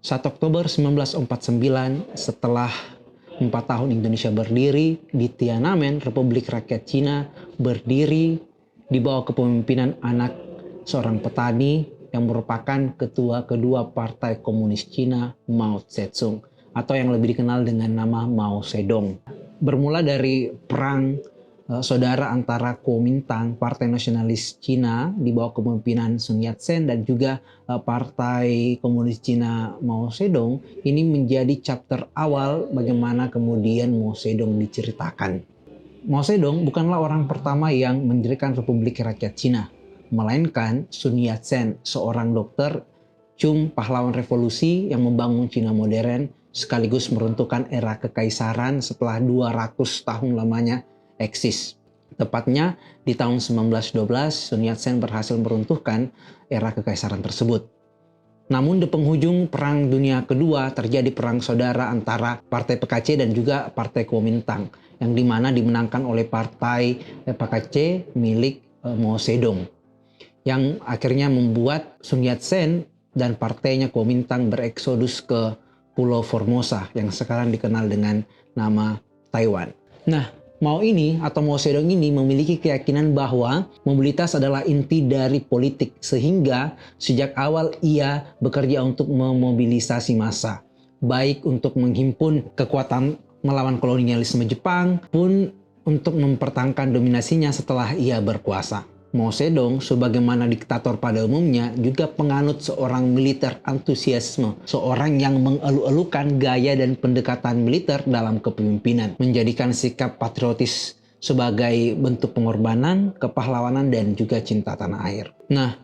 1 Oktober 1949, setelah 4 tahun Indonesia berdiri, di Tiananmen, Republik Rakyat Cina berdiri di bawah kepemimpinan anak seorang petani yang merupakan ketua kedua Partai Komunis Cina, Mao Zedong, atau yang lebih dikenal dengan nama Mao Zedong. Bermula dari perang saudara antara Kuomintang, Partai Nasionalis Cina di bawah kepemimpinan Sun Yat-sen, dan juga Partai Komunis Cina Mao Zedong, ini menjadi chapter awal bagaimana kemudian Mao Zedong diceritakan. Mao Zedong bukanlah orang pertama yang mendirikan Republik Rakyat Cina, melainkan Sun Yat-sen, seorang dokter, pahlawan revolusi yang membangun Cina modern sekaligus meruntuhkan era kekaisaran setelah 200 tahun lamanya eksis. Tepatnya di tahun 1912, Sun Yat-sen berhasil meruntuhkan era kekaisaran tersebut. Namun di penghujung Perang Dunia Kedua terjadi perang saudara antara Partai PKC dan juga Partai Kuomintang, yang dimana dimenangkan oleh Partai PKC milik Mao Zedong, yang akhirnya membuat Sun Yat-sen dan partainya Kuomintang bereksodus ke Pulau Formosa yang sekarang dikenal dengan nama Taiwan. Nah, Mao Zedong ini memiliki keyakinan bahwa mobilitas adalah inti dari politik, sehingga sejak awal ia bekerja untuk memobilisasi massa, baik untuk menghimpun kekuatan melawan kolonialisme Jepang pun untuk mempertahankan dominasinya setelah ia berkuasa. Mao Zedong, sebagaimana diktator pada umumnya, juga penganut seorang militer antusiasme, seorang yang mengeluh-elukan gaya dan pendekatan militer dalam kepemimpinan, menjadikan sikap patriotis sebagai bentuk pengorbanan, kepahlawanan, dan juga cinta tanah air. Nah,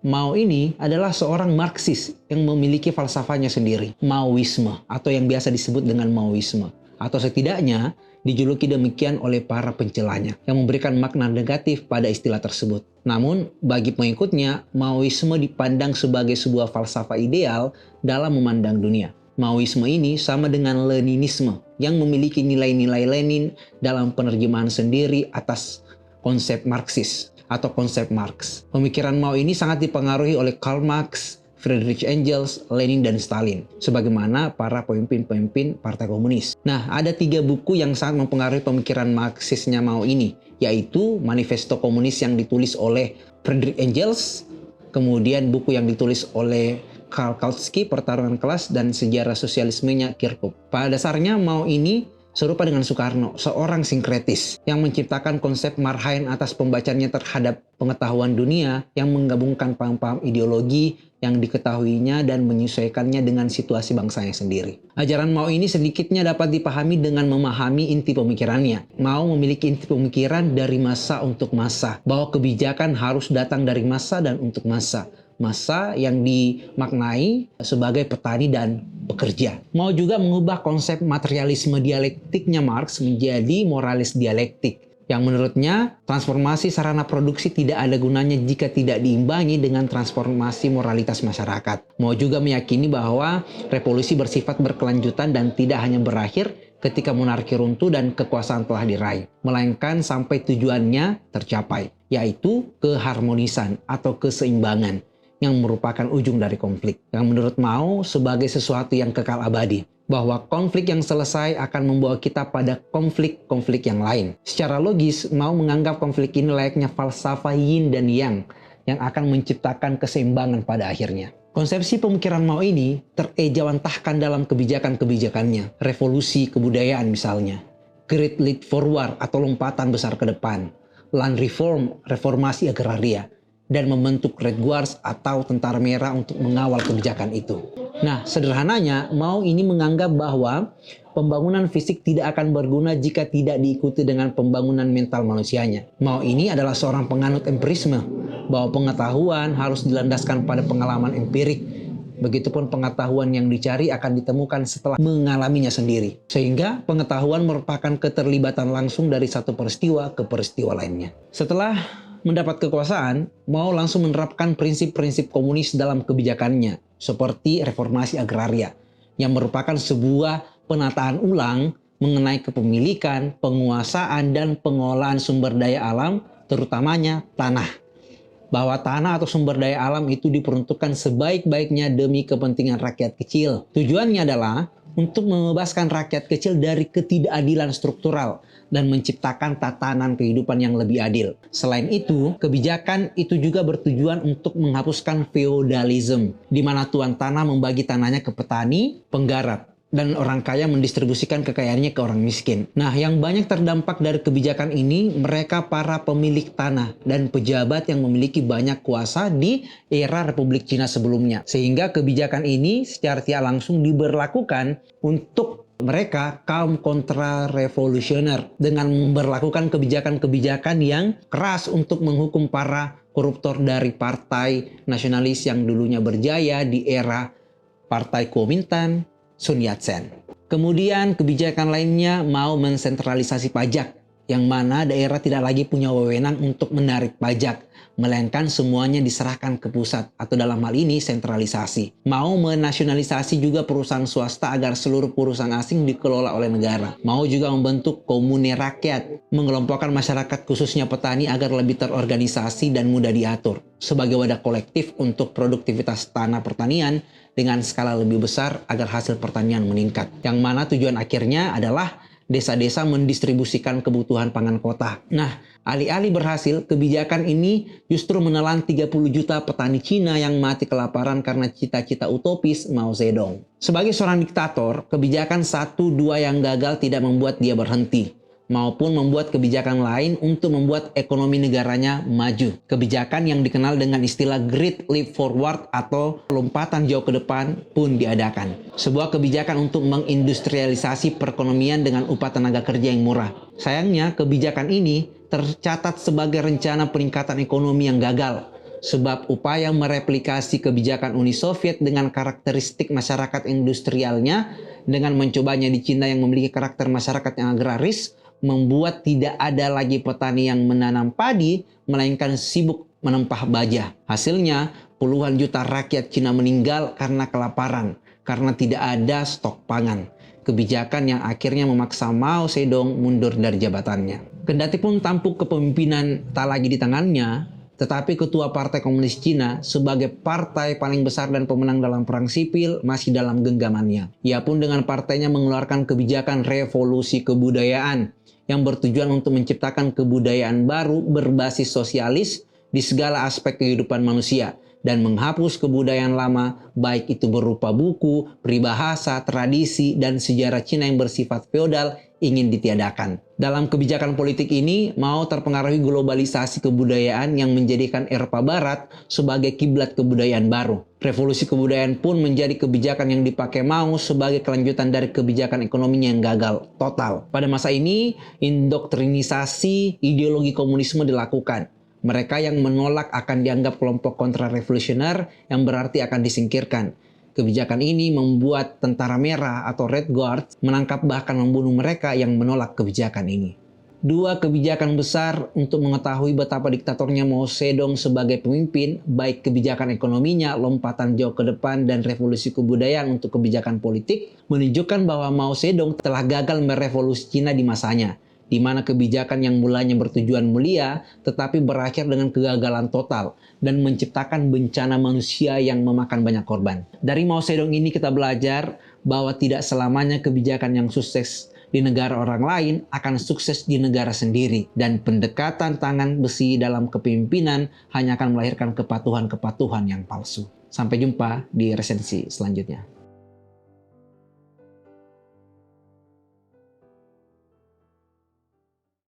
Mao ini adalah seorang Marxis yang memiliki falsafahnya sendiri, Maoisme, atau yang biasa disebut dengan Maoisme, atau setidaknya dijuluki demikian oleh para pencelanya yang memberikan makna negatif pada istilah tersebut. Namun, bagi pengikutnya, Maoisme dipandang sebagai sebuah falsafah ideal dalam memandang dunia. Maoisme ini sama dengan Leninisme yang memiliki nilai-nilai Lenin dalam penerjemahan sendiri atas konsep Marxis atau konsep Marx. Pemikiran Mao ini sangat dipengaruhi oleh Karl Marx, Friedrich Engels, Lenin, dan Stalin, sebagaimana para pemimpin-pemimpin Partai Komunis. Nah, ada 3 buku yang sangat mempengaruhi pemikiran Marxisnya Mao ini, yaitu Manifesto Komunis yang ditulis oleh Friedrich Engels, kemudian buku yang ditulis oleh Karl Kautsky, Pertarungan Kelas, dan Sejarah Sosialismenya Kirchhoff. Pada dasarnya Mao ini serupa dengan Soekarno, seorang sinkretis yang menciptakan konsep marhaen atas pembacanya terhadap pengetahuan dunia yang menggabungkan paham-paham ideologi yang diketahuinya dan menyesuaikannya dengan situasi bangsanya sendiri. Ajaran Mao ini sedikitnya dapat dipahami dengan memahami inti pemikirannya. Mao memiliki inti pemikiran dari massa untuk massa, bahwa kebijakan harus datang dari massa dan untuk massa. Massa yang dimaknai sebagai petani dan pekerja. Mao juga mengubah konsep materialisme dialektiknya Marx menjadi moralis dialektik, yang menurutnya transformasi sarana produksi tidak ada gunanya jika tidak diimbangi dengan transformasi moralitas masyarakat. Mao juga meyakini bahwa revolusi bersifat berkelanjutan dan tidak hanya berakhir ketika monarki runtuh dan kekuasaan telah diraih, melainkan sampai tujuannya tercapai, yaitu keharmonisan atau keseimbangan, yang merupakan ujung dari konflik, yang menurut Mao sebagai sesuatu yang kekal abadi, bahwa konflik yang selesai akan membawa kita pada konflik-konflik yang lain. Secara logis, Mao menganggap konflik ini layaknya falsafah yin dan yang akan menciptakan keseimbangan pada akhirnya. Konsepsi pemikiran Mao ini terejawantahkan dalam kebijakan-kebijakannya, revolusi kebudayaan misalnya, Great Leap Forward atau lompatan besar ke depan, Land Reform, reformasi agraria, dan membentuk Red Guards atau tentara merah untuk mengawal kebijakan itu. Nah, sederhananya, Mao ini menganggap bahwa pembangunan fisik tidak akan berguna jika tidak diikuti dengan pembangunan mental manusianya. Mao ini adalah seorang penganut empirisme, bahwa pengetahuan harus dilandaskan pada pengalaman empirik. Begitupun pengetahuan yang dicari akan ditemukan setelah mengalaminya sendiri. Sehingga pengetahuan merupakan keterlibatan langsung dari satu peristiwa ke peristiwa lainnya. Setelah mendapat kekuasaan, Mao langsung menerapkan prinsip-prinsip komunis dalam kebijakannya, seperti reformasi agraria, yang merupakan sebuah penataan ulang mengenai kepemilikan, penguasaan, dan pengolahan sumber daya alam, terutamanya tanah. bahwa tanah atau sumber daya alam itu diperuntukkan sebaik-baiknya demi kepentingan rakyat kecil. Tujuannya adalah untuk membebaskan rakyat kecil dari ketidakadilan struktural dan menciptakan tatanan kehidupan yang lebih adil. Selain itu, kebijakan itu juga bertujuan untuk menghapuskan feodalisme, di mana tuan tanah membagi tanahnya ke petani, penggarap, dan orang kaya mendistribusikan kekayaannya ke orang miskin. Nah, yang banyak terdampak dari kebijakan ini, mereka para pemilik tanah dan pejabat yang memiliki banyak kuasa di era Republik Cina sebelumnya. Sehingga kebijakan ini secara tidak langsung diberlakukan untuk mereka kaum kontra-revolusioner dengan memberlakukan kebijakan-kebijakan yang keras untuk menghukum para koruptor dari partai nasionalis yang dulunya berjaya di era Partai Kuomintang, Sun Yat-sen. Kemudian kebijakan lainnya mau mensentralisasi pajak, yang mana daerah tidak lagi punya wewenang untuk menarik pajak, melainkan semuanya diserahkan ke pusat, atau dalam hal ini sentralisasi. Mau menasionalisasi juga perusahaan swasta agar seluruh perusahaan asing dikelola oleh negara. Mau juga membentuk komune rakyat, mengelompokkan masyarakat khususnya petani agar lebih terorganisasi dan mudah diatur, sebagai wadah kolektif untuk produktivitas tanah pertanian dengan skala lebih besar agar hasil pertanian meningkat. Yang mana tujuan akhirnya adalah desa-desa mendistribusikan kebutuhan pangan kota. Nah, alih-alih berhasil, kebijakan ini justru menelan 30 juta petani Cina yang mati kelaparan karena cita-cita utopis Mao Zedong. Sebagai seorang diktator, kebijakan 1-2 yang gagal tidak membuat dia berhenti, maupun membuat kebijakan lain untuk membuat ekonomi negaranya maju. Kebijakan yang dikenal dengan istilah Great Leap Forward atau lompatan jauh ke depan pun diadakan. Sebuah kebijakan untuk mengindustrialisasi perekonomian dengan upah tenaga kerja yang murah. Sayangnya, kebijakan ini tercatat sebagai rencana peningkatan ekonomi yang gagal, sebab upaya mereplikasi kebijakan Uni Soviet dengan karakteristik masyarakat industrialnya dengan mencobanya di Cina yang memiliki karakter masyarakat yang agraris, membuat tidak ada lagi petani yang menanam padi, melainkan sibuk menempah baja. Hasilnya, puluhan juta rakyat Cina meninggal karena kelaparan, karena tidak ada stok pangan. Kebijakan yang akhirnya memaksa Mao Zedong mundur dari jabatannya. Kendati pun tampuk kepemimpinan tak lagi di tangannya, tetapi Ketua Partai Komunis Cina sebagai partai paling besar dan pemenang dalam perang sipil masih dalam genggamannya. Ia pun dengan partainya mengeluarkan kebijakan revolusi kebudayaan yang bertujuan untuk menciptakan kebudayaan baru berbasis sosialis di segala aspek kehidupan manusia dan menghapus kebudayaan lama, baik itu berupa buku, peribahasa, tradisi, dan sejarah Cina yang bersifat feodal ingin ditiadakan. Dalam kebijakan politik ini, Mao terpengaruhi globalisasi kebudayaan yang menjadikan Eropa Barat sebagai kiblat kebudayaan baru. Revolusi kebudayaan pun menjadi kebijakan yang dipakai Mao sebagai kelanjutan dari kebijakan ekonominya yang gagal total. Pada masa ini, indoktrinisasi ideologi komunisme dilakukan. Mereka yang menolak akan dianggap kelompok kontra-revolusioner yang berarti akan disingkirkan. Kebijakan ini membuat tentara merah atau Red Guards menangkap bahkan membunuh mereka yang menolak kebijakan ini. Dua kebijakan besar untuk mengetahui betapa diktatornya Mao Zedong sebagai pemimpin, baik kebijakan ekonominya, lompatan jauh ke depan, dan revolusi kebudayaan untuk kebijakan politik, menunjukkan bahwa Mao Zedong telah gagal merevolusi Cina di masanya, di mana kebijakan yang mulanya bertujuan mulia tetapi berakhir dengan kegagalan total dan menciptakan bencana manusia yang memakan banyak korban. Dari Mao Zedong ini kita belajar bahwa tidak selamanya kebijakan yang sukses di negara orang lain akan sukses di negara sendiri, dan pendekatan tangan besi dalam kepemimpinan hanya akan melahirkan kepatuhan-kepatuhan yang palsu. Sampai jumpa di resensi selanjutnya.